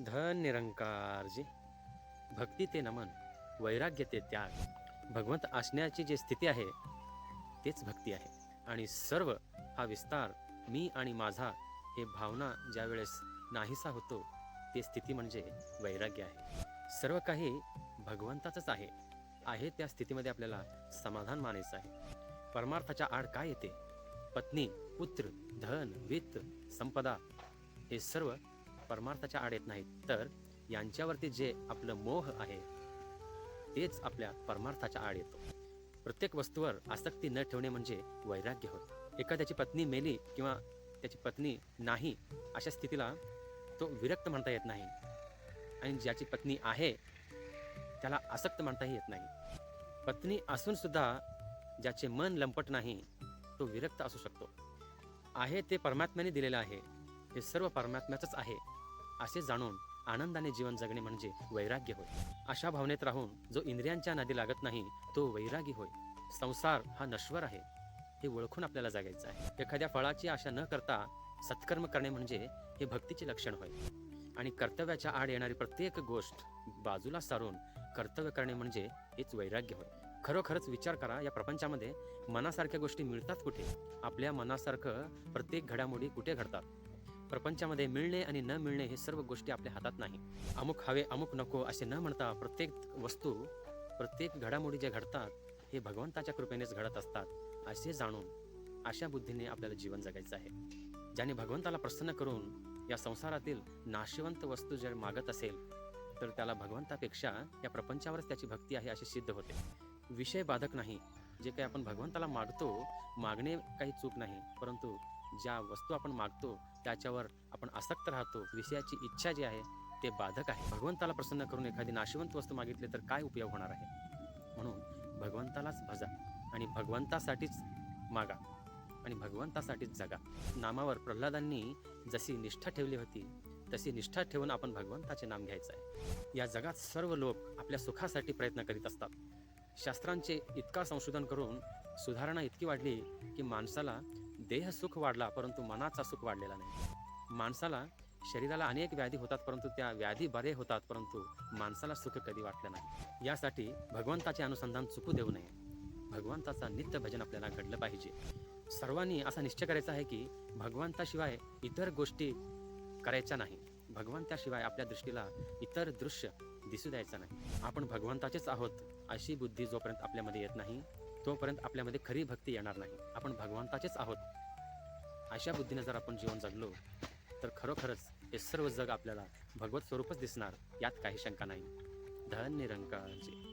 धन निरंकारजी. भक्ती ते नमन, वैराग्य ते त्याग. भगवंत असण्याची जी स्थिती आहे तेच भक्ती आहे. आणि सर्व हा विस्तार मी आणि माझा हे भावना ज्या वेळेस नाहीसा होतो ती स्थिती म्हणजे वैराग्य आहे. सर्व काही भगवंताचंच आहे. आहे त्या स्थितीमध्ये आपल्याला समाधान मानायचं आहे. परमार्थाच्या आड काय येते? पत्नी, पुत्र, धन, वित्त, संपदा हे सर्व परमार्थाच्या आड येत नाहीत, तर यांच्यावरती जे आपलं मोह आहे तेच आपल्या परमार्थाच्या आड येतो. प्रत्येक वस्तूवर आसक्ती न ठेवणे म्हणजे वैराग्य होय. एखाद्याची पत्नी मेली किंवा त्याची पत्नी नाही अशा स्थितीला तो विरक्त म्हणता येत नाही. आणि ज्याची पत्नी आहे त्याला आसक्त म्हणताही येत नाही. पत्नी असून सुद्धा ज्याचे मन लंपट नाही तो विरक्त असू शकतो. आहे ते परमात्म्याने दिलेलं आहे, हे सर्व परमात्म्याचंच आहे असे जाणून आनंदाने जीवन जगणे म्हणजे वैराग्य होय. अशा भावनेत राहून जो इंद्रियांच्या नादी लागत नाही तो वैरागी होय. संसार हा नश्वर आहे हे ओळखून आपल्याला जगायचं आहे. एखाद्या फळाची आशा न करता सत्कर्म करणे म्हणजे हे भक्तीचे लक्षण होय. आणि कर्तव्याच्या आड येणारी प्रत्येक गोष्ट बाजूला सारून कर्तव्य करणे म्हणजे हेच वैराग्य होय. खरोखरच विचार करा, या प्रपंचामध्ये मनासारख्या गोष्टी मिळतात कुठे? आपल्या मनासारखं प्रत्येक घडामोडी कुठे घडतात? प्रपंचामध्ये मिळणे आणि न मिळणे हे सर्व गोष्टी आपल्या हातात नाही. अमुक हवे अमुक नको असे न म्हणता प्रत्येक वस्तू, प्रत्येक घडामोडी ज्या घडतात हे भगवंताच्या कृपेनेच घडत असतात असे जाणून अशा बुद्धीने आपल्याला जीवन जगायचं आहे. ज्याने भगवंताला प्रसन्न करून या संसारातील नाशवंत वस्तू जर मागत असेल तर त्याला भगवंतापेक्षा या प्रपंचावरच त्याची भक्ती आहे असे सिद्ध होते. विषय बाधक नाही. जे काही आपण भगवंताला मागतो, मागणे काही चूक नाही, परंतु ज्या वस्तू आपण मागतो त्याच्यावर आपण आसक्त राहतो, विषयाची इच्छा जी आहे ते बाधक आहे. भगवंताला प्रसन्न करून एखादी नाशवंत वस्तू मागितली तर काय उपयोग होणार आहे? म्हणून भगवंतालाच भजा आणि भगवंतासाठीच मागा आणि भगवंतासाठीच जगा. नामावर प्रल्हादांनी जशी निष्ठा ठेवली होती तशी निष्ठा ठेवून आपण भगवंताचे नाम घ्यायचं आहे. या जगात सर्व लोक आपल्या सुखासाठी प्रयत्न करीत असतात. शास्त्रांचे इतका संशोधन करून सुधारणा इतकी वाढली की माणसाला देह सुख वाढला परंतु मनाचा सुख वाढलेला नाही. माणसाला शरीराला अनेक व्याधी होतात परंतु त्या व्याधी बरे होतात, परंतु माणसाला सुख कधी वाटलं नाही. यासाठी भगवंताचे अनुसंधान चुकू देऊ नये. भगवंताचा नित्य भजन आपल्याला घडलं पाहिजे. सर्वांनी असा निश्चय करायचा आहे की भगवंताशिवाय इतर गोष्टी करायच्या नाही. भगवंताशिवाय आपल्या दृष्टीला इतर दृश्य दिसू द्यायचं नाही. आपण भगवंताचेच आहोत अशी बुद्धी जोपर्यंत आपल्यामध्ये येत नाही तोपर्यंत आपल्यामध्ये खरी भक्ती येणार नाही. आपण भगवंताचेच आहोत अशा बुद्धीने जर आपण जीवन जगलो तर खरोखरच हे सर्व जग आपल्याला भगवत स्वरूपच दिसणार, यात काही शंका नाही. धन निरंकारजी.